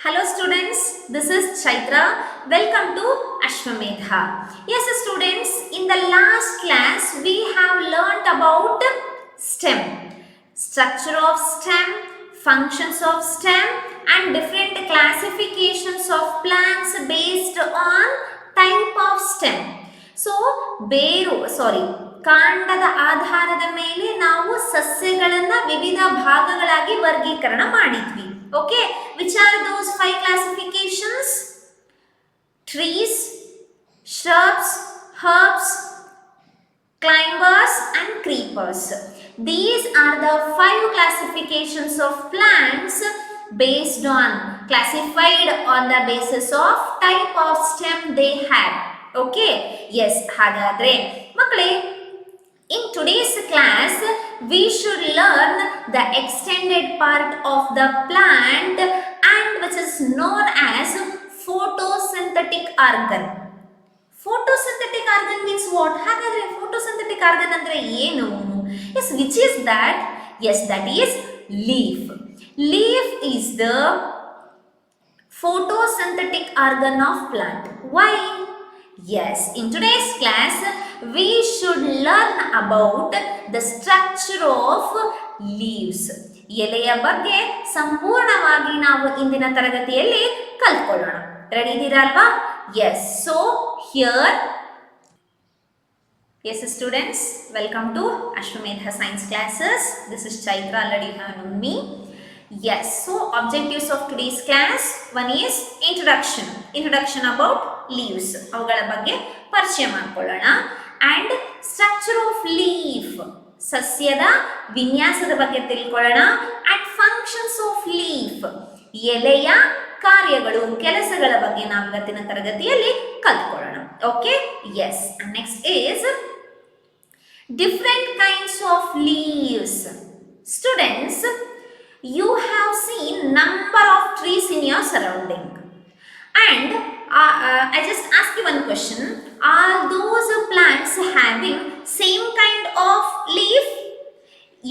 Hello students, this is Chaitra. Welcome to Ashwamedha. Yes students, in the last class we have learnt about STEM, structure of STEM, functions of STEM and different classifications of plants based on type of STEM. So, ಕಾಂಡದ ಆಧಾರದ ಮೇಲೆ ನಾವು ಸಸ್ಯಗಳನ್ನು ವಿವಿಧ ಭಾಗಗಳಾಗಿ ವರ್ಗೀಕರಣ ಮಾಡಿದ್ವಿ. Okay, which are those 5 classifications? Trees, shrubs, herbs, climbers and creepers. These are the 5 classifications of plants based on, classified on the basis of type of stem they have. Okay, yes, ಹಾಗಾದ್ರೆ ಮಕ್ಕಳೇ, in today's class, we should learn the extended part of the plant and which is known as photosynthetic organ. Photosynthetic organ means what? ಹಾಗಾದ್ರೆ photosynthetic organ ಅಂದ್ರೆ ಏನು? Yes, which is that? Yes, that is leaf. Leaf is the photosynthetic organ of plant. Why? Yes, in today's class, we should learn about the structure of leaves. ಎಲೆಯ ಬಗ್ಗೆ ಸಂಪೂರ್ಣವಾಗಿ ನಾವು ಇಂದಿನ ತರಗತಿಯಲ್ಲಿ ಕಲ್ತ್ಕೊಳ್ಳೋಣ. Ready ಇದ್ದೀರಾ ಅಲ್ವಾ? Yes. So here, yes students, welcome to Ashwamedha science classes. This is Chaitra, already you have known me. Yes, so objectives of today's class, one is introduction about leaves, ಅವುಗಳ ಬಗ್ಗೆ ಪರಿಚಯ ಮಾಡಿಕೊಳ್ಳೋಣ. and structure of leaf, ಸಸ್ಯದ ವಿನ್ಯಾಸದ ಬಗ್ಗೆ ತಿಳ್ಕೊಳ್ಳೋಣ. and functions of leaf, ಎಲೆಯ ಕಾರ್ಯಗಳು, ಕೆಲಸಗಳ ಬಗ್ಗೆ ನಾವು ಇವತ್ತಿನ ತರಗತಿಯಲ್ಲಿ ಕಲ್ತ್ಕೊಳ್ಳೋಣ. Okay, yes. Next is different kinds of leaves. Students, you have seen number of trees in your surrounding, and I just ask you one question. Are those plants having same kind of leaf?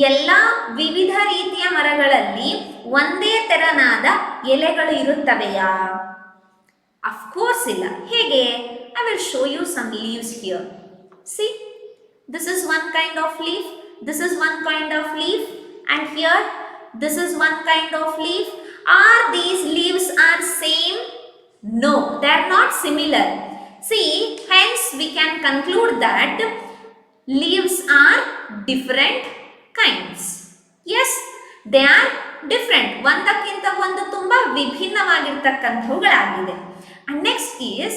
ಎಲ್ಲ ವಿವಿಧ ರೀತಿಯ ಮರಗಳಲ್ಲಿ ಒಂದೇ ತೆರನಾದ ಎಲೆಗಳು ಇರುತ್ತವೆಯಾ? Of course ಇಲ್ಲ. ಹೇಗೆ? I will show you some leaves here. See, this is one kind of leaf, this is one kind of leaf, and here this is one kind of leaf. Are these leaves are same? No, they are not similar. See, hence we can conclude that leaves are different kinds. Yes, they are different. ಒಂದಕ್ಕಿಂತ ಒಂದು ತುಂಬಾ ವಿಭಿನ್ನವಾಗಿರ್ತಕ್ಕಂಥವುಗಳಾಗಿದೆ. And next is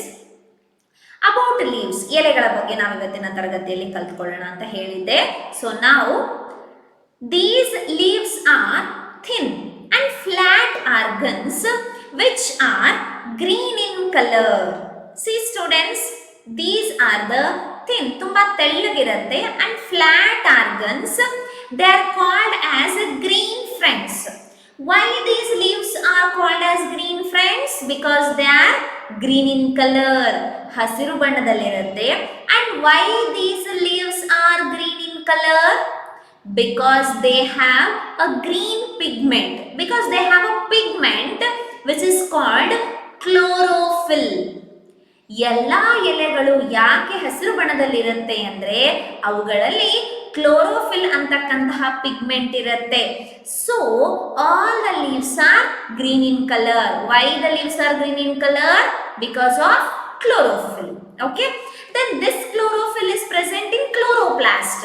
about leaves, ಎಲೆಗಳ ಬಗ್ಗೆ ನಾವು ಇವತ್ತಿನ ತರಗತಿಯಲ್ಲಿ ಕಲ್ತ್ಕೊಳ್ಳೋಣ ಅಂತ ಹೇಳಿದ್ದೆ. So now these leaves are thin and flat organs which are green in color. See students, these are the thin, ತುಂಬಾ ತೆಳ್ಳಗಿರುತ್ತೆ, and flat organs, they are called as green friends. Why these leaves are called as green friends? Because they are green in color, ಹಸಿರು ಬಣ್ಣದಲ್ಲಿರುತ್ತೆ. and why these leaves are green in color? Because they have a green pigment, because they have a pigment which is called chlorophyll. ಎಲ್ಲ ಎಲೆಗಳು ಯಾಕೆ ಹಸಿರು ಬಣ್ಣದಲ್ಲಿರುತ್ತೆ ಅಂದ್ರೆ ಅವುಗಳಲ್ಲಿ chlorophyll ಅಂತಕ್ಕಂತಹ pigment ಇರುತ್ತೆ. So all the leaves are green in colour. Why the leaves are green in colour? Because of chlorophyll. Okay, then this chlorophyll is present in chloroplast.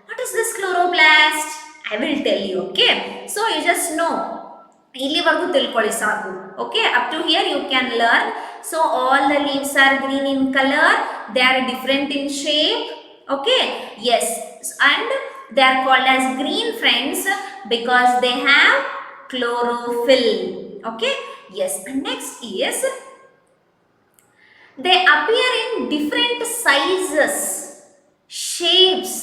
What is this chloroplast? I will tell you. Okay, so you just know, ಇಲ್ಲಿವರೆಗೂ ತಿಳ್ಕೊಳ್ಳಿ ಸಾಕು. Okay, up to here you can learn. So all the leaves are green in color, they are different in shape. Okay, yes, and they are called as green friends because they have chlorophyll. Okay, yes. And next is they appear in different sizes, shapes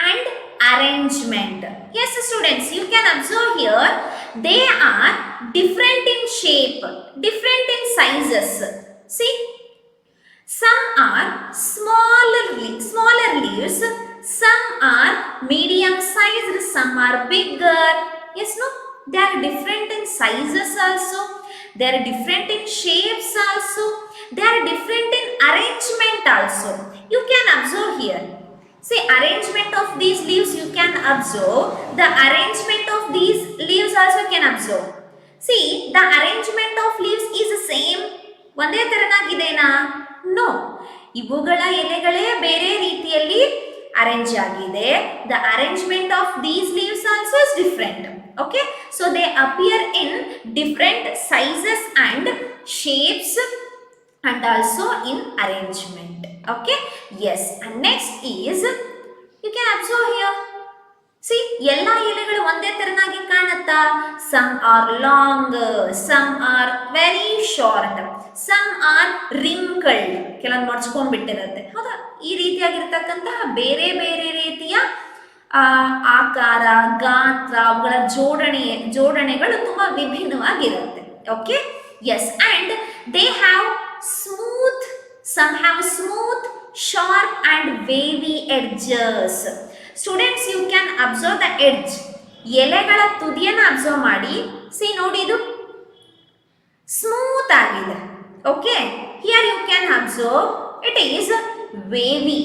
and arrangement. Yes students, you can observe here, they are different in shape, different in sizes. See, some are smaller leaves, some are medium sized, some are bigger. Yes, no, they are different in sizes also. They are different in shapes also. They are different in arrangement also. You can observe here. See, arrangement of these leaves you can observe. The arrangement of these leaves also you can observe. See, the arrangement of leaves is the same. ಒಂದೇ ತೆರನಾಗಿದೆನಾ? No. ಇವುಗಳ ಎಲೆಗಳೇ ಬೇರೆ ರೀತಿಯಲ್ಲಿ arrange ಆಗಿದೆ. The arrangement of these leaves also is different. Okay, so they appear in different sizes and shapes and also in arrangement. Okay, yes, and next is you can observe here. See, ಎಲ್ಲ ಎಲೆಗಳು ಒಂದೇ ತೆರನಾಗಿ ಕಾಣುತ್ತಾ? Some are long, some are very short, some are wrinkled, ಕೆಲವೊಂದು ಮಡ್ಚ್ಕೊಂಡ್ಬಿಟ್ಟಿರುತ್ತೆ. ಹೌದಾ? ಈ ರೀತಿಯಾಗಿರ್ತಕ್ಕಂತಹ ಬೇರೆ ಬೇರೆ ರೀತಿಯ ಆಕಾರ, ಗಾತ್ರ, ಅವುಗಳ ಜೋಡಣೆಗಳು ತುಂಬಾ ವಿಭಿನ್ನವಾಗಿರುತ್ತೆ. Okay, yes, and they have smooth, some have smooth, sharp and wavy edges. Students, you can observe the edge. ಎಲೆಗಳ ತುದಿಯನ್ನು ಅಬ್ಸರ್ವ್ ಮಾಡಿ. ಸಿ, ನೋಡಿ, ಇದು ಸ್ಮೂತ್ ಆಗಿದೆ. Okay, here you can observe it is wavy.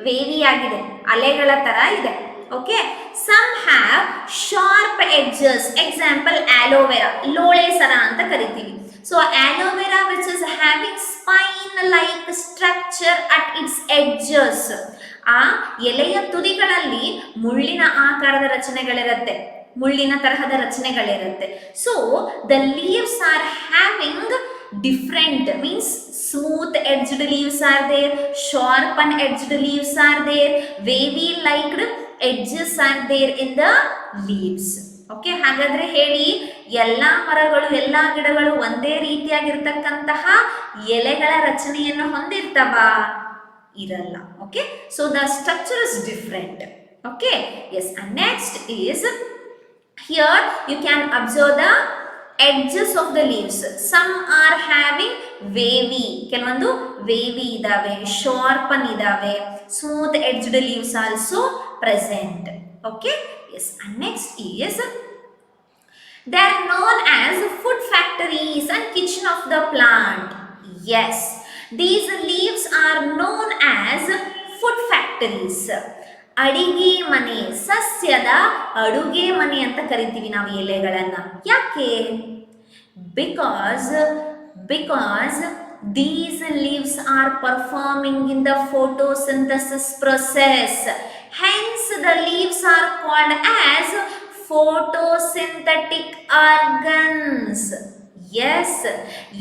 Wavy ಆಗಿದೆ, ಅಲೆಗಳ ತರ ಇದೆ. Okay, some have sharp edges. Example aloe vera, ಲೋಳೆ ಸರ ಅಂತ ಕರಿತೀವಿ. So aloe vera which is having spine like structure at its edges. ಆ ಎಲೆಯ ತುದಿಗಳಲ್ಲಿ ಮುಳ್ಳಿನ ಆಕಾರದ ರಚನೆಗಳಿರುತ್ತೆ, ಮುಳ್ಳಿನ ತರಹದ ರಚನೆಗಳಿರುತ್ತೆ. So the leaves are having different, means smooth edged leaves are there, sharp and edged leaves are there, wavy like edges are there in the leaves. Okay, ಹಾಗಾದ್ರೆ ಹೇಳಿ, ಎಲ್ಲ ಮರಗಳು, ಎಲ್ಲ ಗಿಡಗಳು ಒಂದೇ ರೀತಿಯಾಗಿರ್ತಕ್ಕಂತಹ ಎಲೆಗಳ ರಚನೆಯನ್ನು ಹೊಂದಿರ್ತವ? ಇರಲ್ಲ. Okay, so the structure is different. Okay, yes, and next is here you can observe the edges of the leaves. Some are having wavy, ಕೆಲವೊಂದು ವೇವಿ ಇದಾವೆ, ಶಾರ್ಪನ್ ಇದಾವೆ, smooth edged leaves also present. Okay, yes, and next is they are known as food factories and kitchen of the plant. Yes, these leaves are known as food factories. ಅಡಿಗೆ ಮನೆ, ಸಸ್ಯದ ಅಡುಗೆ ಮನೆ ಅಂತ ಕರಿತೀವಿ ನಾವು ಎಲೆಗಳನ್ನ. ಯಾಕೆ? Because these leaves are performing in the photosynthesis process. Hence the leaves are called as photosynthetic organs. Yes,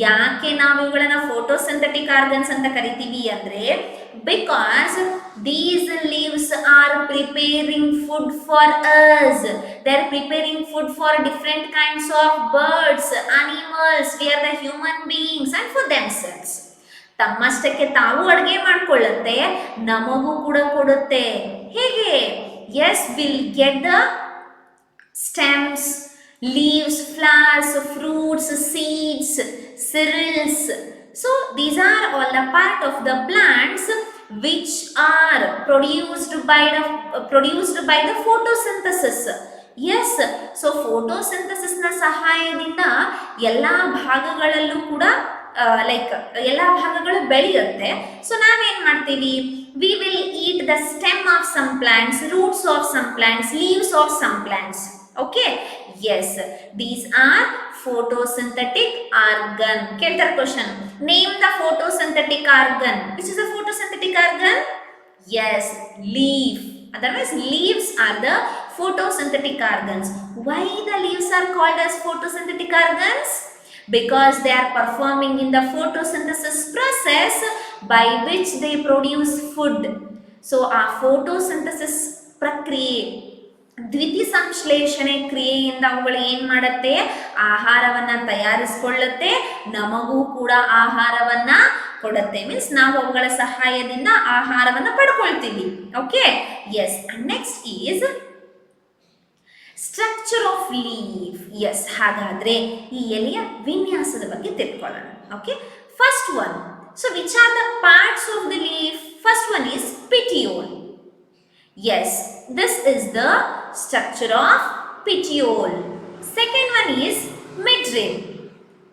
ಯಾಕೆ ನಾವು ಇವುಗಳನ್ನ ಫೋಟೋಸಿಂಥೆಟಿಕ್ ಆರ್ಗನ್ಸ್ ಅಂತ ಕರಿತೀವಿ ಅಂದ್ರೆ, because these leaves are preparing food for us. They are preparing food for different kinds of birds, animals, we are the human beings and for themselves. ತಮ್ಮಷ್ಟಕ್ಕೆ ತಾವು ಅಡುಗೆ ಮಾಡ್ಕೊಳ್ಳುತ್ತೆ, ನಮಗೂ ಕೂಡ ಕೊಡುತ್ತೆ. ಹೇಗೆ? Yes, will get the stems, leaves, flowers, fruits, seeds, cereals. So these are all the part of the plants which are produced by the photosynthesis. Yes, so photosynthesis ನ ಸಹಾಯದಿಂದ ಎಲ್ಲಾ ಭಾಗಗಳಲ್ಲೂ ಕೂಡ ಲೈಕ್ ಎಲ್ಲ ಭಾಗಗಳು ಬೆಳೆಯುತ್ತೆ. ಸೊ ನಾವೇನ್ ಮಾಡ್ತೀವಿ? we will eat the stem of some plants, roots of some plants, leaves of some plants. Okay, yes, these are photosynthetic organ. Keltar question, name the photosynthetic organ. Which is a photosynthetic organ? Yes, leaf. Otherwise leaves are the photosynthetic organs. Why the leaves are called as photosynthetic organs? Because they are performing in the photosynthesis process by which they produce food. So our photosynthesis ಪ್ರಕ್ರಿಯೆ, ದ್ವಿತೀಯ ಸಂಶ್ಲೇಷಣೆ ಕ್ರಿಯೆಯಿಂದ ಅವುಗಳು ಏನ್ ಮಾಡುತ್ತೆ? ಆಹಾರವನ್ನ ತಯಾರಿಸಿಕೊಳ್ಳುತ್ತೆ, ನಮಗೂ ಕೂಡ ಆಹಾರವನ್ನ ಕೊಡುತ್ತೆ. ಮೀನ್ಸ್ ನಾವು ಅವುಗಳ ಸಹಾಯದಿಂದ ಆಹಾರವನ್ನ ಪಡ್ಕೊಳ್ತೀವಿ. Okay, yes, and next is structure of leaf. Yes, ಹಾಗಾದ್ರೆ ಈ ಎಲೆಯ ವಿನ್ಯಾಸದ ಬಗ್ಗೆ ತಿಳ್ಕೊಳ್ಳೋಣ. Okay, first one, so which are the parts of the leaf? First one is petiole. Yes, this is the structure of petiole. Second one is midrib.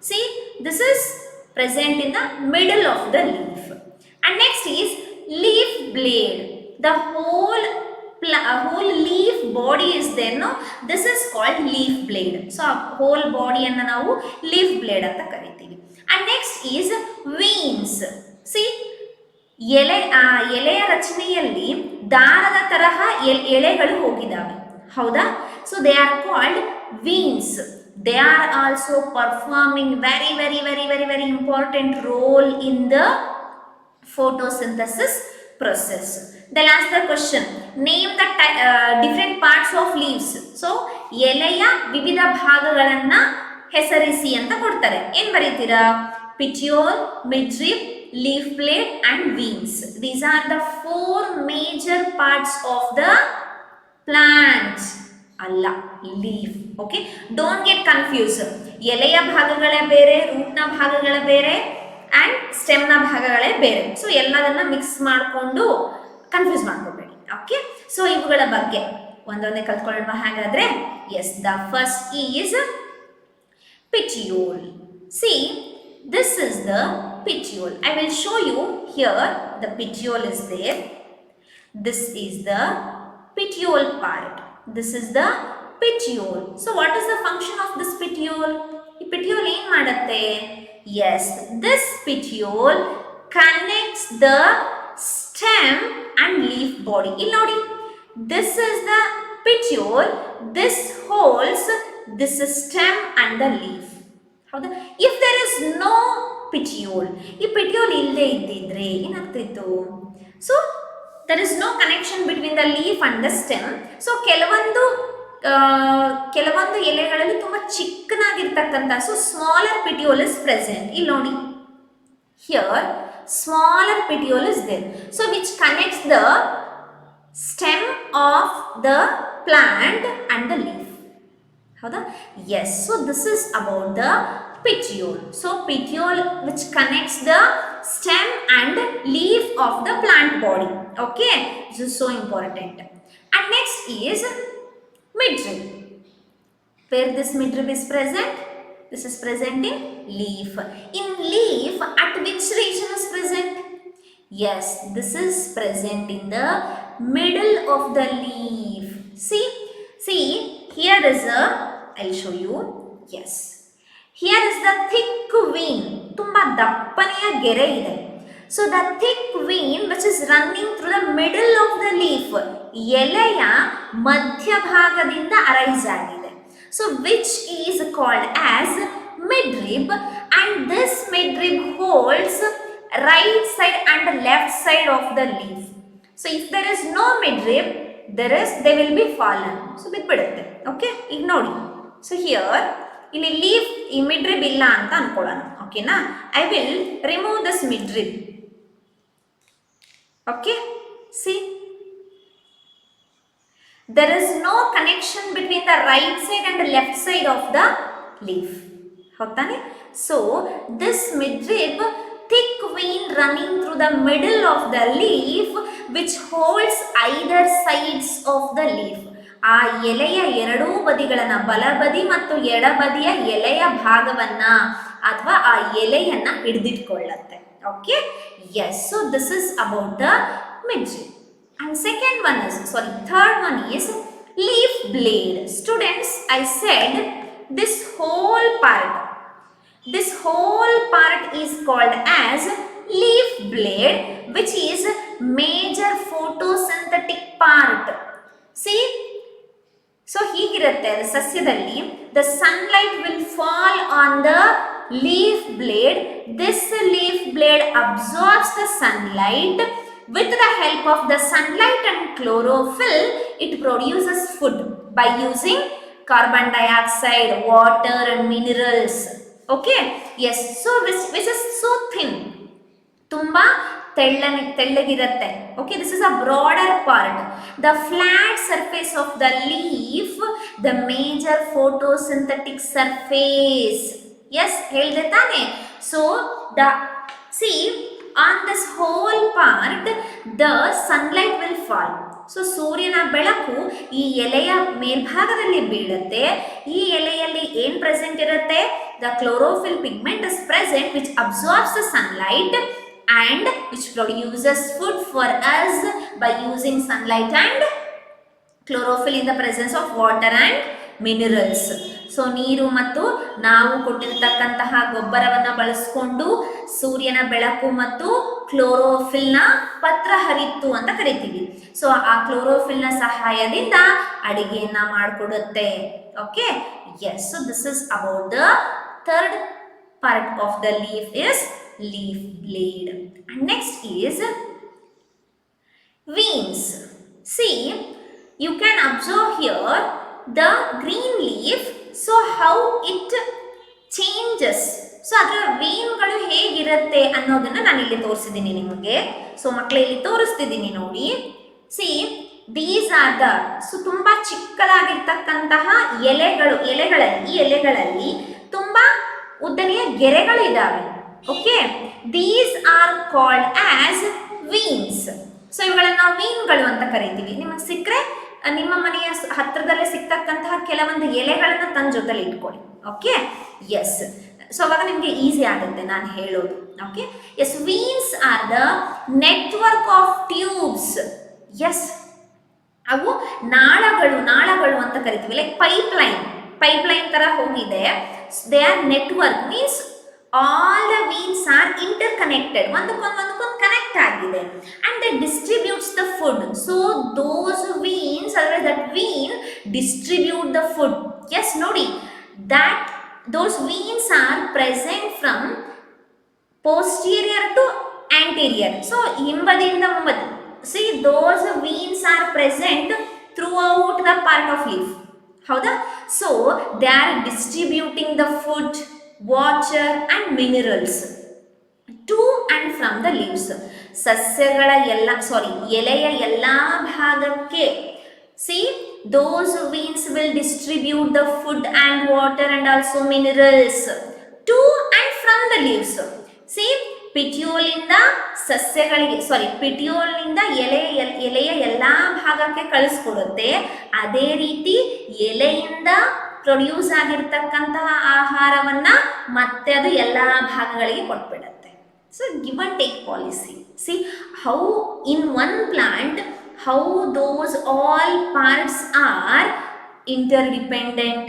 See, this is present in the middle of the leaf. And next is leaf blade. The whole leaf body is there, no? This is called leaf blade. So whole body anna ನಾವು leaf blade ಅಂತ ಕರಿತೀವಿ. And next is veins. See, ಎಲೆಯ ರಚನೆಯಲ್ಲಿ ದಾರದ ತರಹ ಎಳೆಗಳು ಹೋಗಿದ್ದಾವೆ, ಹೌದಾ? So they are called veins. They are also performing very important role in the photosynthesis process. They'll ask the question, name the different parts of leaves. So ಎಲೆಯ ವಿವಿಧ ಭಾಗಗಳನ್ನ ಹೆಸರಿಸಿ ಅಂತ ಕೊಡ್ತಾರೆ. ಏನ್ ಬರೀತೀರಾ? petiole, midrib, leaf blade and veins. These are the 4 major parts of the plant. ಅಲ್ಲ, leaf. Okay, don't get confuse. ಎಲೆಯ ಭಾಗಗಳೇ ಬೇರೆ, ರೂಟ್ನ ಭಾಗಗಳೇ ಬೇರೆ ಆ್ಯಂಡ್ ಸ್ಟೆಮ್ನ ಭಾಗಗಳೇ ಬೇರೆ. ಸೊ ಎಲ್ಲದನ್ನ ಮಿಕ್ಸ್ ಮಾಡಿಕೊಂಡು ಕನ್ಫ್ಯೂಸ್ ಮಾಡ್ಕೋಬೇಡಿ. ಓಕೆ, ಸೊ ಇವುಗಳ ಬಗ್ಗೆ ಒಂದೊಂದೇ ಕಲ್ತ್ಕೊಳ್ಳೋಣ ಹಾಗಾದ್ರೆ. Yes, the first is petiole. See, this is the petiole. I will show you here. The petiole is there. This is the petiole part. This is the petiole. So what is the function of this petiole? ಈ petiole ಏನು ಮಾಡುತ್ತೆ? Yes, this petiole connects the stem and leaf body. ಇಲ್ಲಿ ನೋಡಿ, this is the petiole. This holds this stem and the leaf. ಹೌದಾ? If there is no petiole, ಈ petiole ಇಲ್ಲದೆ ಇದ್ದಿದ್ರೆ ಏನಾಗ್ತಿತ್ತು? So there is no connection between the leaf and the stem. So ಕೆಲವೊಂದು ಎಲೆಗಳಲ್ಲಿ ತುಂಬಾ ಚಿಕ್ಕನಾಗಿರ್ತಕ್ಕಂಥ, so smaller petiole is present. ಇಲ್ಲಿ ನೋಡಿ, here smaller petiole is there, so which connects the stem of the plant and the leaf. ಹೌದಾ? Yes, so this is about the petiole. So petiole which connects the stem and leaf of the plant body. Okay, this is so important. And next is midrib. Where this midrib is present? This is present in leaf. In leaf, at which region is present? Yes, this is present in the middle of the leaf. See, here is I'll show you. Yes, here is the thick vein. ತುಂಬಾ ದಪ್ಪನೆಯ ಗೆರೆ ಇದೆ. So the thick vein which is running through the middle of the leaf, ಎಲೆಯ ಮಧ್ಯಭಾಗದಿಂದ arise ಆಗಿದೆ. So which is called as midrib, and this midrib holds right side and left side of the leaf. So if there is no midrib, they will be fallen. So ಬಿಟ್ಬಿಡುತ್ತೆ. Okay, ಈಗ ನೋಡಿ. So here ಇಲ್ಲಿ leaf ಈ midrib ಇಲ್ಲ ಅಂತ ಅನ್ಕೊಳ್ಳೋಣ. ಓಕೆನಾ? I will remove this midrib. Okay, see, there is no connection between the right side and the left side of the leaf. ಹೌದಾನೆ? So this midrib, thick vein running through the middle of the leaf which holds either sides of the leaf. ಆ ಎಲೆಯ ಎರಡೂ ಬದಿಗಳನ್ನ, ಬಲಬದಿ ಮತ್ತು ಎಡಬದಿಯ ಎಲೆಯ ಭಾಗವನ್ನ ಅಥವಾ ಆ ಎಲೆಯನ್ನ ಹಿಡಿದಿಟ್ಕೊಳ್ಳುತ್ತೆ. Okay, yes, so this is about the midrib. And second one is, third one is leaf blade. Students, I said this whole part is called as leaf blade, which is major photosynthetic part. See, so ಹೀಗಿರುತ್ತೆ ಸಸ್ಯದಲ್ಲಿ, the sunlight will fall on the leaf blade. This leaf blade absorbs the sunlight. With the help of the sunlight and chlorophyll, it produces food by using carbon dioxide, water and minerals. Okay, yes, so which is so thin, ತುಂಬಾ ತೆಳ್ಳಗಿರುತ್ತೆ. Okay, this is a broader part. The flat surface of the leaf, the major photosynthetic surface. Yes, ಹೇಳ್ದೆ ತಾನೆ? So see, on this whole part the sunlight will fall. So ಸೂರ್ಯನ ಬೆಳಕು ಈ ಎಲೆಯ ಮೇಲ್ಭಾಗದಲ್ಲಿ ಬೀಳುತ್ತೆ. ಈ ಎಲೆಯಲ್ಲಿ ಏನ್ ಪ್ರೆಸೆಂಟ್ ಇರುತ್ತೆ? the chlorophyll pigment is present which absorbs the sunlight and which produces food for us by using sunlight and chlorophyll in the presence of water and minerals. So ನೀರು ಮತ್ತು ನಾವು ಕೊಟ್ಟಿರ್ತಕ್ಕಂತಹ ಗೊಬ್ಬರವನ್ನು ಬಳಸ್ಕೊಂಡು ಸೂರ್ಯನ ಬೆಳಕು ಮತ್ತು ಕ್ಲೋರೋಫಿಲ್ನ ಪತ್ರ ಹರಿತ್ತು ಅಂತ ಕರಿತೀವಿ. ಸೊ ಆ ಕ್ಲೋರೋಫಿಲ್ನ ಸಹಾಯದಿಂದ ಅಡಿಗೆಯನ್ನ ಮಾಡಿಕೊಡುತ್ತೆ. Okay, yes. So this is about the third part of the leaf is leaf blade. And next is veins. See, you can observe here the green leaf, so how it changes. So ಅದರ ವೇನ್ಗಳು ಹೇಗಿರುತ್ತೆ ಅನ್ನೋದನ್ನ ನಾನು ಇಲ್ಲಿ ತೋರಿಸಿದ್ದೀನಿ ನಿಮಗೆ. So ಮಕ್ಕಳೇ ಇಲ್ಲಿ ತೋರಿಸ್ತಿದ್ದೀನಿ ನೋಡಿ. C, these are the, so ತುಂಬಾ ಚಿಕ್ಕದಾಗಿರ್ತಕ್ಕಂತಹ ಎಲೆಗಳಲ್ಲಿ ತುಂಬಾ ಉದ್ದನೆಯ ಗೆರೆಗಳು ಇದ್ದಾವೆ. Okay, these are called as ವೀನ್ಸ್. So ಇವುಗಳನ್ನ ನಾವು ವೀನ್ಗಳು ಅಂತ ಕರಿತೀವಿ. ನಿಮಗೆ ಸಿಕ್ಕರೆ ನಿಮ್ಮ ಮನೆಯ ಹತ್ತಿರದಲ್ಲೇ ಸಿಗ್ತಕ್ಕಂತಹ ಕೆಲವೊಂದು ಎಲೆಗಳನ್ನ ತನ್ನ ಜೊತೆಲಿ ಇಟ್ಕೊಳ್ಳಿ. Okay, yes. ಸೊ ಅವಾಗ ನಿಮಗೆ ಈಸಿ ಆಗುತ್ತೆ ನಾನು ಹೇಳೋದು. Okay, yes. Veins are the network of tubes. Yes, ಅವು ನಾಳಗಳು ಅಂತ ಕರಿತೀವಿ. ಲೈಕ್ ಪೈಪ್ಲೈನ್ ತರ ಹೋಗಿದೆ. They are network, means all the veins are interconnected, ಒಂದಕ್ಕೊಂದು ಕನೆಕ್ಟ್ ಆಗಿದೆ. And they distributes the food. So those veins, that vein distribute the food. Yes, ನೋಡಿ, that those veins are present from posterior to anterior. So ಹಿಂಬದಿಯಿಂದ ಮುಂಬದಿ. See, those veins are present throughout the part of leaf. ಹೌದಾ? So they are distributing the food, water and minerals to and from the leaves. ಸಸ್ಯಗಳ ಎಲೆಯ ಎಲ್ಲ ಭಾಗಕ್ಕೆ. See, those veins will distribute the food and water and also minerals to and from the leaves. See, ಪಿಟ್ಯೂಲಿಂದ ಸಸ್ಯಗಳಿಗೆ ಪಿಟ್ಯೂಲಿಂದ ಎಲೆಯ ಎಲ್ಲ ಭಾಗಕ್ಕೆ ಕಳಿಸ್ಕೊಡುತ್ತೆ. ಅದೇ ರೀತಿ ಎಲೆಯಿಂದ ಪ್ರೊಡ್ಯೂಸ್ ಆಗಿರ್ತಕ್ಕಂತಹ ಆಹಾರವನ್ನ ಮತ್ತೆ ಅದು ಎಲ್ಲ ಭಾಗಗಳಿಗೆ ಕೊಟ್ಬಿಡುತ್ತೆ. So give and take policy. See how in one plant how those all parts are interdependent,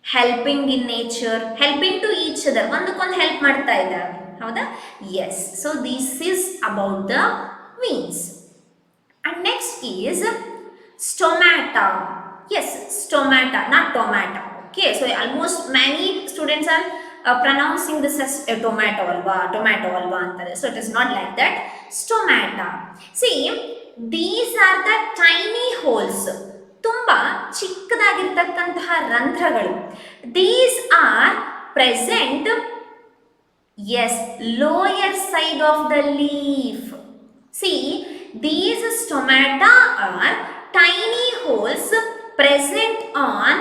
helping in nature, helping to each other, ಒಂದಕ್ಕೊಂದು ಹೆಲ್ಪ್ ಮಾಡ್ತಾ ಇದ್ದಾವೆ. ಹೌದಾ? Yes. So this is about the veins. And next is stomata. Yes, stomata, not tomato. Okay, so almost many students are pronouncing this as tomato alva ಅಂತಾರೆ. So it is not like that. Stomata. See, these are the tiny holes, ತುಂಬಾ ಚಿಕ್ಕದಾಗಿರ್ತಕ್ಕಂತಹ ರಂಧ್ರಗಳು. These are present, yes, lower side of the leaf. See, these stomata are tiny holes present on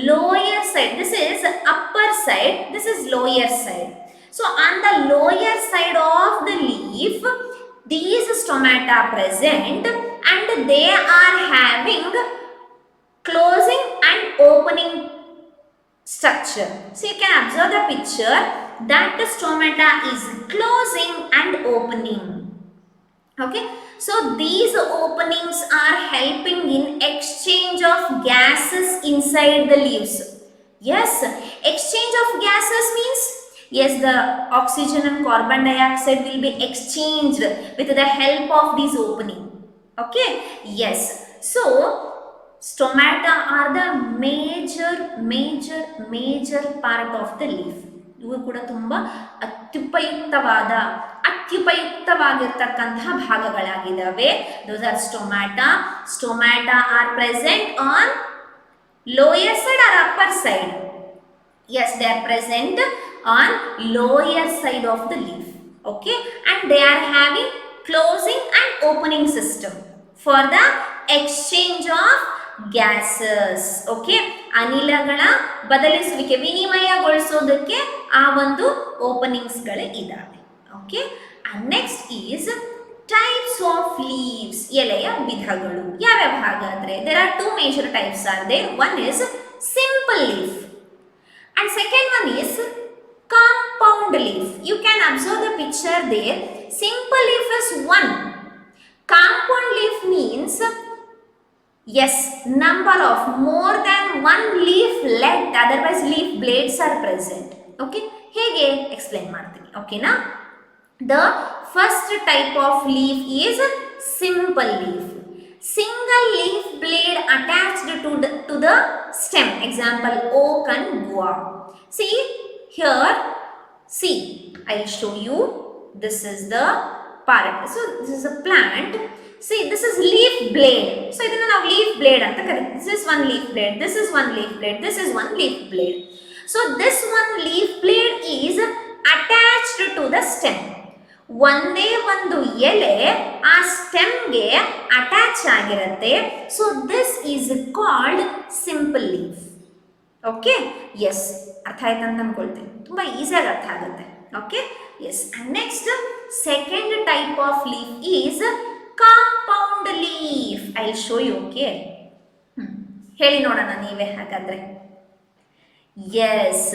lower side. This is upper side, this is lower side. So on the lower side of the leaf, these stomata present and they are having closing and opening structure. So you can observe the picture that the stomata is closing and opening. Okay, so these openings are helping in exchange of gases inside the leaves. Yes, exchange of gases means, yes, the oxygen and carbon dioxide will be exchanged with the help of this opening. Okay, yes. So stomata are the major part of the leaf. ಇವು ಕೂಡ ತುಂಬ ಅತ್ಯುಪಯುಕ್ತವಾಗಿರ್ತಕ್ಕಂತಹ ಭಾಗಗಳಾಗಿದ್ದಾವೆ. Those are stomata. Stomata are present on lower side or upper side? Yes, they are present on lower side of the leaf. Okay, and they are having closing and opening system for the exchange of gases. Okay, ಅನಿಲಗಳ ಬದಲಿಸುವಿಕೆ, ವಿನಿಮಯಗೊಳಿಸೋದಕ್ಕೆ ಆ ಒಂದು openings ಗಳು ಇದ್ದಾವೆ. Okay, and next is types of leaves. ಎಲೆಯ ವಿಧಗಳು ಯಾವ್ಯಾವ ಹಾಗಾದ್ರೆ? there are two major types are there. One is simple leaf and second one is picture there, simple leaf is one. Compound leaf means, yes, number of more than one leaf length, otherwise leaf blades are present. Okay, ಹೇಗೆ explain ಮಾಡ್ತೀನಿ, ಓಕೆನಾ? The first type of leaf is simple leaf. Single leaf blade attached to the stem. Example, oak and guava. See here, see, I'll show you. This is the part. So this is a plant. See, this is leaf blade. So idana now leaf blade anta karite. This is one leaf blade. This is one leaf blade. This is one leaf blade. So this one leaf blade is attached to the stem. ಒಂದೇ ಒಂದು ಎಲೆ ಆ ಸ್ಟೆಮ್ಗೆ attach ಆಗಿರುತ್ತೆ. So this is called simple leaf. Okay, yes, ಅರ್ಥ ಆಯ್ತು ಅಂತ ಅನ್ಕೊಳ್ತೀನಿ. ತುಂಬ ಈಸಿಯಾಗಿ ಅರ್ಥ ಆಗುತ್ತೆ. Okay, yes. And next second type of leaf is compound leaf. I will show you. Okay, ಹೇಳಿ ನೋಡೋಣ ನೀವೇ ಹಾಗಾದ್ರೆ. Yes,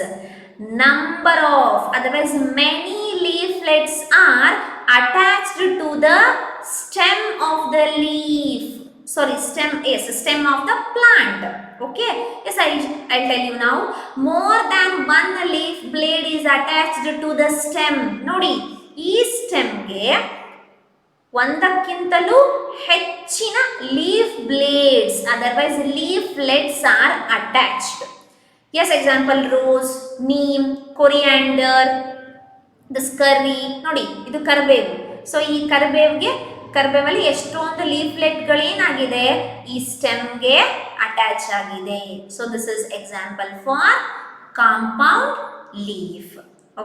number of, otherwise many leaflets are attached to the stem of the leaf. Sorry, stem, yes, stem of the plant. Okay, yes, I'll tell you now. More than one leaf blade is attached to the stem. Nodi, ee stem ge ಒಂದಕ್ಕಿಂತಲೂ ಹೆಚ್ಚಿನ leaf blades, otherwise leaflets are attached. Yes, example, rose, neem, coriander, this curry. ನೋಡಿ, ಇದು ಕರಿಬೇವು. So ಈ ಕರಿಬೇವಲ್ಲಿ ಎಷ್ಟೊಂದು ಲೀಫ್ಲೆಟ್ಗಳು ಏನಾಗಿದೆ, ಈ ಸ್ಟೆಮ್ಗೆ ಅಟ್ಯಾಚ್ ಆಗಿದೆ. So this is example for compound leaf.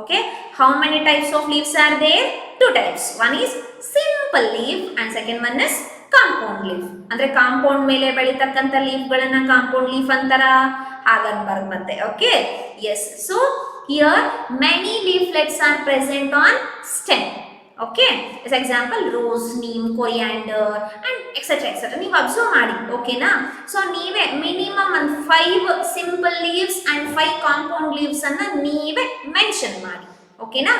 Okay, how many types of leaves are there? 2 types. One is simple leaf and second one is compound leaf. ಅಂದ್ರೆ ಕಾಂಪೌಂಡ್ ಮೇಲೆ ಬೆಳೀತಕ್ಕಂಥ ಲೀಫ್ಗಳನ್ನ ಕಾಂಪೌಂಡ್ ಲೀಫ್ ಅಂತಾರ, ಹಾಗನ್ಬಾರ್ದು ಮತ್ತೆ. Okay, yes. So here many leaflets are present on stem. Okay, yes, example rose, neem, coriander and etcetera etcetera. ನೀವು observe ಮಾಡಿ, ಓಕೆನಾ? ಸೊ ನೀವೇ ಮಿನಿಮಮ್ ಒಂದು 5 simple leaves and 5 compound leaves ಅನ್ನ ನೀವೇ ಮೆನ್ಷನ್ ಮಾಡಿ, ಓಕೆನಾ?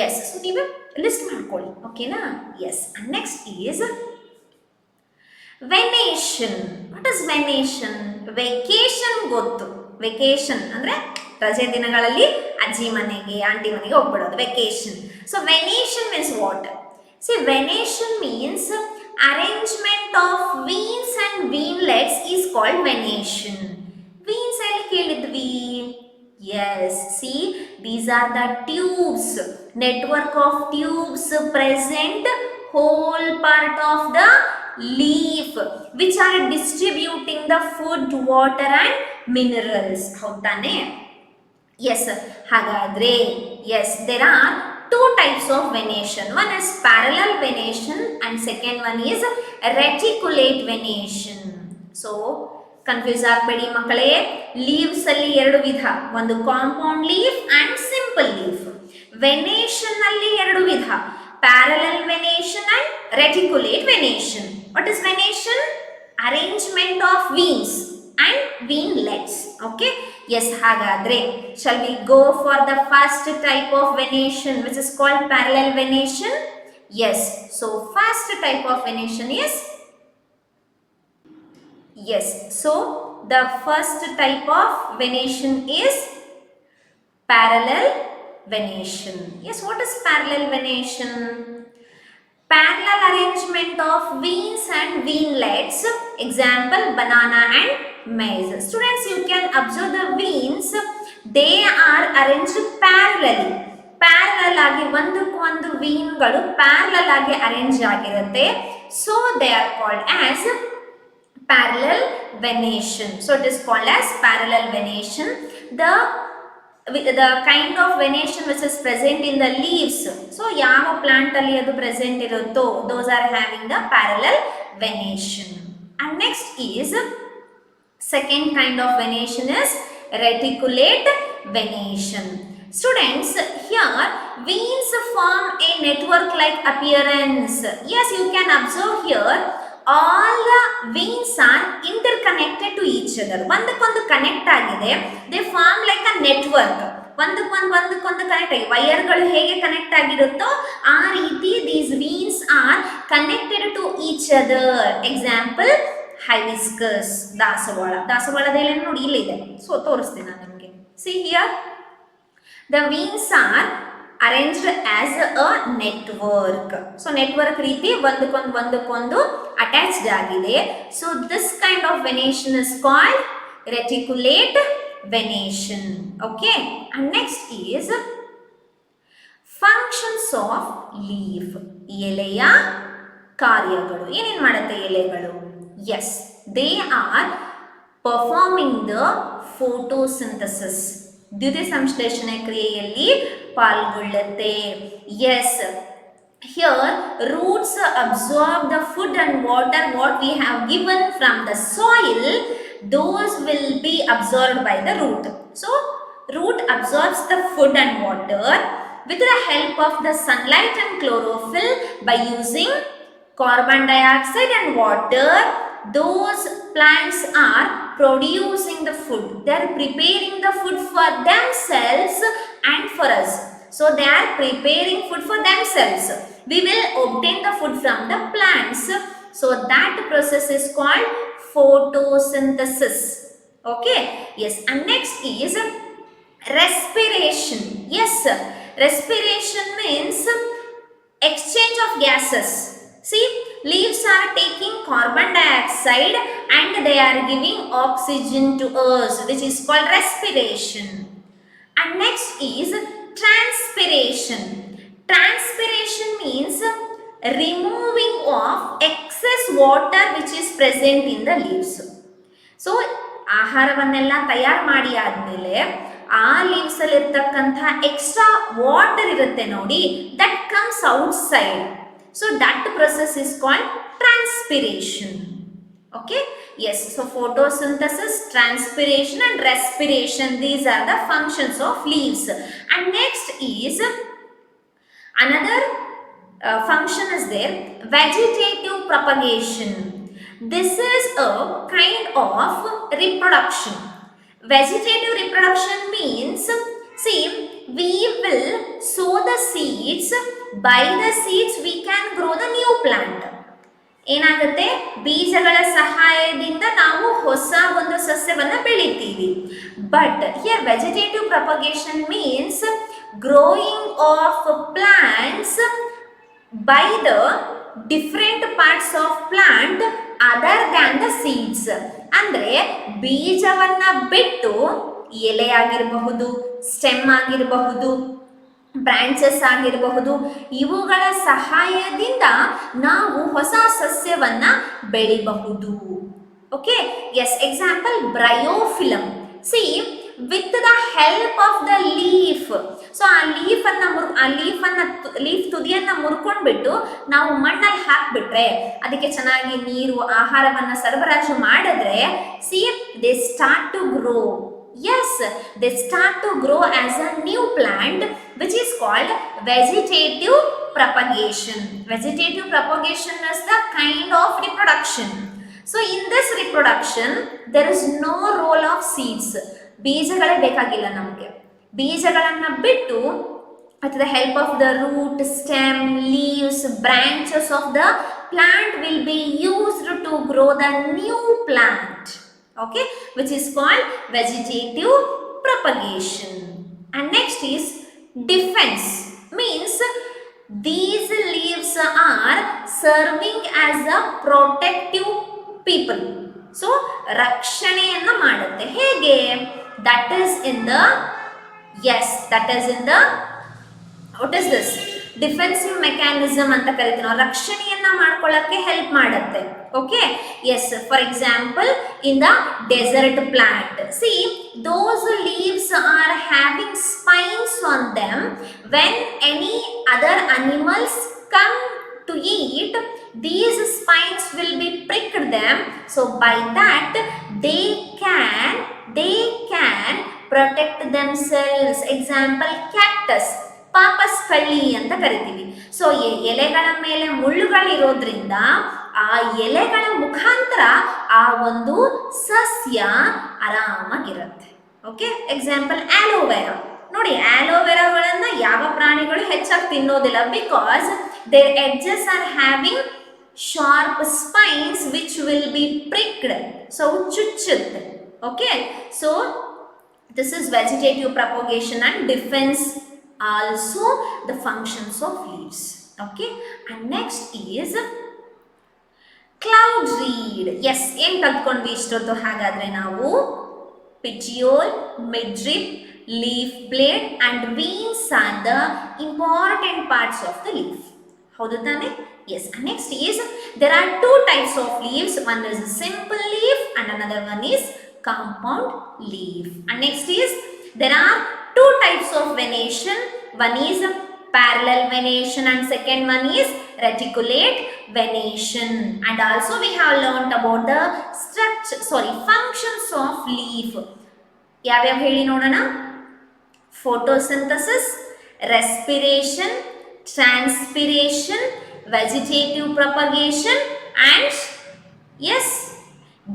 ಎಸ್, ಸೊ ನೀವೇ ಲಿಸ್ಟ್ ಮಾಡ್ಕೊಳ್ಳಿ, ಓಕೆನಾ? Yes. And next is venation. What is venation? Vacation ಗೊತ್ತು. ವೆಕೇಶನ್ ಅಂದ್ರೆ ರಜೆ ದಿನಗಳಲ್ಲಿ ಅಜ್ಜಿ ಮನೆಗೆ, ಆಂಟಿ ಮನೆಗೆ ಹೋಗ್ಬಿಡೋದು, vacation. So venation means what? See, venation means arrangement of veins and veinlets is called venation. Veins ಎಲ್ಲಿ ಕೇಳಿದ್ವಿ? Yes, see, these are the tubes, network of tubes present whole part of the leaf which are distributing the food, water and minerals. ಹೌದಾನೆ? Yes, ಹಾಗಾದ್ರೆ yes, there are 2 types of venation. One is parallel venation and second one is reticulate venation. So confuse ಆಗಬೇಡಿ ಮಕ್ಕಳೇ. Leaves ಅಲ್ಲಿ 2 ವಿಧ, ಒಂದು compound leaf and simple leaf. Venation ಅಲ್ಲಿ 2 ವಿಧ, parallel venation and reticulate venation. What is venation? Arrangement of veins and veinlets. Okay, yes. ಹಾಗಾದ್ರೆ shall we go for the first type of venation which is called parallel venation? Yes, so first type of venation is, yes, so the first type of venation is parallel venation. Yes, what is parallel venation? Parallel arrangement of veins and veinlets. Example, banana and maize. Students, you can observe the veins. They are arranged parallelly. Parallel ಆಗಿ ಒಂದಕ್ಕೊಂದು ವೀನ್ಗಳು parallel ಆಗಿ arrange ಆಗಿರುತ್ತೆ. So they are called as parallel venation. So it is called as parallel venation. The kind of venation which is present in the leaves. So ಯಾವ plant ಅಲ್ಲಿ ಅದು present ಇರುತ್ತೋ those are having the parallel venation. And next is second kind of venation is reticulate venation. Students, here veins form a network like appearance. Yes, you can observe here all the veins are interconnected to each other. ಒಂದಕ್ಕೊಂದು connect ಆಗಿದೆ. They form like a network. ಒಂದಕ್ಕೊಂದು connect ಆಗಿ ವೈರ್ಗಳು ಹೇಗೆ connect ಆಗಿರುತ್ತೋ ಆ ರೀತಿ these veins are connected to each other. Example hibiscus, ದಾಸವಾಳದ ಎಲೆ ನೋಡಿ ಇಲ್ಲಿದೆ, ಸೊ ತೋರಿಸ್ತೀನಿ ನಾನು ನಿಮಗೆ. See here the veins are arranged as a network. So network ರೀತಿ ಒಂದಕ್ಕೊಂದು attached ಆಗಿದೆ. So this kind of venation is called reticulate venation. Okay, and next is functions of leaf. ಎಲೆಯ ಕಾರ್ಯಗಳು ಏನೇನು ಮಾಡುತ್ತೆ ಎಲೆಗಳು? Yes, they are performing the photosynthesis. ದ್ಯುತಿ ಸಂಶ್ಲೇಷಣೆ ಕ್ರಿಯೆಯಲ್ಲಿ ಪಾಲ್ಗೊಳ್ಳುತ್ತೆ. Yes, here roots absorb the food and water what we have given from the soil, those will be absorbed by the root. So root absorbs the food and water with the help of the sunlight and chlorophyll by using carbon dioxide and water. Those plants are producing the food. They are preparing the food for themselves and for us. So they are preparing food for themselves. We will obtain the food from the plants. So that process is called photosynthesis. Okay, yes. And next is respiration. Yes, respiration means exchange of gases. See, leaves are taking carbon dioxide and they are giving oxygen to us, which is called respiration. And next is transpiration. Transpiration means removing of excess water which is present in the leaves. So ಆಹಾರವನ್ನೆಲ್ಲ ತಯಾರು ಮಾಡಿ ಆದಮೇಲೆ ಆ leaves ಅಲ್ಲಿ ಇರ್ತಕ್ಕಂಥ extra water ಇರುತ್ತೆ ನೋಡಿ, that comes outside. So that process is called transpiration. Okay, yes, so photosynthesis, transpiration and respiration, these are the functions of leaves. And next is another function is there, vegetative propagation. This is a kind of reproduction. Vegetative reproduction means, see, we will sow the seeds, by the seeds we can grow the new plant. ಏನಾಗುತ್ತೆ, ಬೀಜಗಳ ಸಹಾಯದಿಂದ ನಾವು ಹೊಸ ಒಂದು ಸಸ್ಯವನ್ನು ಬೆಳಿತೀವಿ. But here vegetative propagation means growing of plants by the different parts of plant other than the seeds. ಅಂದ್ರೆ ಬೀಜವನ್ನ ಬಿಟ್ಟು ಎಲೆ ಆಗಿರಬಹುದು, ಸ್ಟೆಮ್ ಆಗಿರಬಹುದು, ಬ್ರಾಂಚಸ್ ಆಗಿರಬಹುದು, ಇವುಗಳ ಸಹಾಯದಿಂದ ನಾವು ಹೊಸ ಸಸ್ಯವನ್ನ ಬೆಳಿಬಹುದು. Okay, yes, example bryophyllum. See, with the help of the leaf. So ಆ ಲೀಫ್ ತುದಿಯನ್ನ ಮುರ್ಕೊಂಡ್ಬಿಟ್ಟು ನಾವು ಮಣ್ಣಲ್ಲಿ ಹಾಕ್ಬಿಟ್ರೆ, ಅದಕ್ಕೆ ಚೆನ್ನಾಗಿ ನೀರು ಆಹಾರವನ್ನ ಸರಬರಾಜು ಮಾಡಿದ್ರೆ, see, they start to grow. Yes, they start to grow as a new plant, which is called vegetative propagation. Vegetative propagation is the kind of reproduction. So in this reproduction, there is no role of seeds. ಬೀಜಗಳೇ ಬೇಕಾಗಿಲ್ಲ ನಮಗೆ. ಬೀಜಗಳನ್ನ ಬಿಟ್ಟು with the help of the root, stem, leaves, branches of the plant will be used to grow the new plant. Okay, which is called vegetative propagation. And next is defense. Means these leaves are serving as a protective people. So ರಕ್ಷಣೆಯನ್ನ ಮಾಡುತ್ತೆ. ಹೇಗೆ? That is in the, yes, that is in the, what is this? Defensive mechanism ಅಂತ ಕರಿತೀವಿ ನಾವು. ರಕ್ಷಣೆಯನ್ನ ಮಾಡ್ಕೊಳ್ಳಕ್ಕೆ help ಮಾಡುತ್ತೆ. Okay, yes, for example in the desert plant, see, those leaves are having spines on them. When any other animals come to eat, these spines will be pricked them, so by that they can protect themselves. Example, cactus, ಪಾಪಸ್ ಕಳ್ಳಿ ಅಂತ ಕರಿತೀವಿ. So ಎಲೆಗಳ ಮೇಲೆ ಮುಳ್ಳುಗಳಿರೋದ್ರಿಂದ ಆ ಎಲೆಗಳ ಮುಖಾಂತರ ಆ ಒಂದು ಸಸ್ಯ ಆರಾಮಾಗಿರುತ್ತೆ. Okay, example aloe vera. ನೋಡಿ ಆಲೋವೆರಾಗಳನ್ನ ಯಾವ ಪ್ರಾಣಿಗಳು ಹೆಚ್ಚಾಗಿ ತಿನ್ನೋದಿಲ್ಲ, because their edges are having sharp spines which will be pricked, so ಚುಚ್ಚುತ್ತೆ. Okay, so this is vegetative propagation and defence also the functions of leaves. Okay, and next is cloud read. Yes, ಏನ್ ಕಲ್ತ್ಕೊಂಡ್ವಿ ಇಷ್ಟೊತ್ತು? ಹಾಗಾದ್ರೆ ನಾವು petiole, midrib, leaf blade and veins are the important parts of the leaf. ಹೌದು ತಾನೆ? Yes. And next is there are two types of leaves. One is simple leaf and another one is compound leaf. And next is there are two types of venation. One is parallel venation and second one is reticulate venation. And also we have learnt about the functions of leaf. ಯಾವ್ಯಾವ ಹೇಳಿ ನೋಡೋಣ? Photosynthesis, respiration, transpiration, vegetative propagation and yes,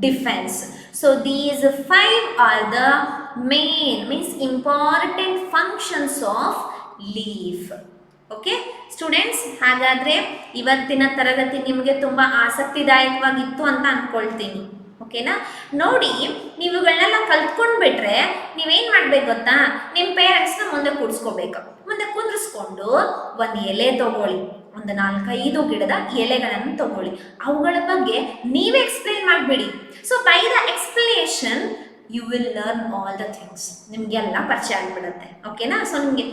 defense. So these 5 are the main, means important functions of leaf. Okay students, ಹಾಗಾದ್ರೆ ಇವತ್ತಿನ ತರಗತಿ ನಿಮಗೆ ತುಂಬ ಆಸಕ್ತಿದಾಯಕವಾಗಿತ್ತು ಅಂತ ಅಂದ್ಕೊಳ್ತೀನಿ. ಓಕೆನಾ? ನೋಡಿ, ನೀವುಗಳನ್ನೆಲ್ಲ ಕಲ್ತ್ಕೊಂಡ್ಬಿಟ್ರೆ ನೀವೇನು ಮಾಡ್ಬೇಕು ಗೊತ್ತಾ? ನಿಮ್ಮ ಪೇರೆಂಟ್ಸ್ನ ಮುಂದೆ ಕೂಡಿಸ್ಕೋಬೇಕು. ಮುಂದೆ ಕುಂದ್ರಿಸ್ಕೊಂಡು ಒಂದು ಎಲೆ ತಗೊಳ್ಳಿ, ಒಂದು 4-5 ಗಿಡದ ಎಲೆಗಳನ್ನು ತಗೊಳ್ಳಿ, ಅವುಗಳ ಬಗ್ಗೆ ನೀವೇ ಎಕ್ಸ್ಪ್ಲೇನ್ ಮಾಡಿಬಿಡಿ. So by the explanation you will learn all the things. ನಿಮಗೆಲ್ಲ ಪರಿಚಯ ಆಗಿಬಿಡುತ್ತೆ. ಓಕೆನಾ? ಸೊ ನಿಮಗೆ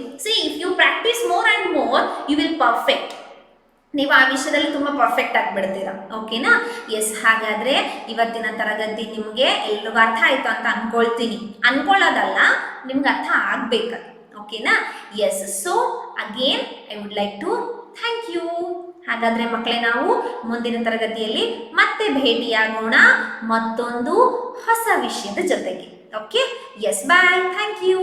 if you practise more and more you will perfect. ನೀವು ಆ ವಿಷಯದಲ್ಲಿ ತುಂಬ ಪರ್ಫೆಕ್ಟ್ ಆಗಿಬಿಡ್ತೀರಾ. ಓಕೆನಾ? ಎಸ್, ಹಾಗಾದರೆ ಇವತ್ತಿನ ತರಗತಿ ನಿಮಗೆ ಎಲ್ರಿಗೂ ಅರ್ಥ ಆಯಿತು ಅಂತ ಅಂದ್ಕೊಳ್ತೀನಿ. ಅಂದ್ಕೊಳ್ಳೋದಲ್ಲ, ನಿಮ್ಗೆ ಅರ್ಥ ಆಗಬೇಕದು. ಓಕೆನಾ? Yes, so again I would like to thank you. ಹಾಗಾದರೆ ಮಕ್ಕಳೇ, ನಾವು ಮುಂದಿನ ತರಗತಿಯಲ್ಲಿ ಮತ್ತೆ ಭೇಟಿಯಾಗೋಣ ಮತ್ತೊಂದು ಹೊಸ ವಿಷಯದ ಜೊತೆಗೆ. Okay, yes, bye, thank you.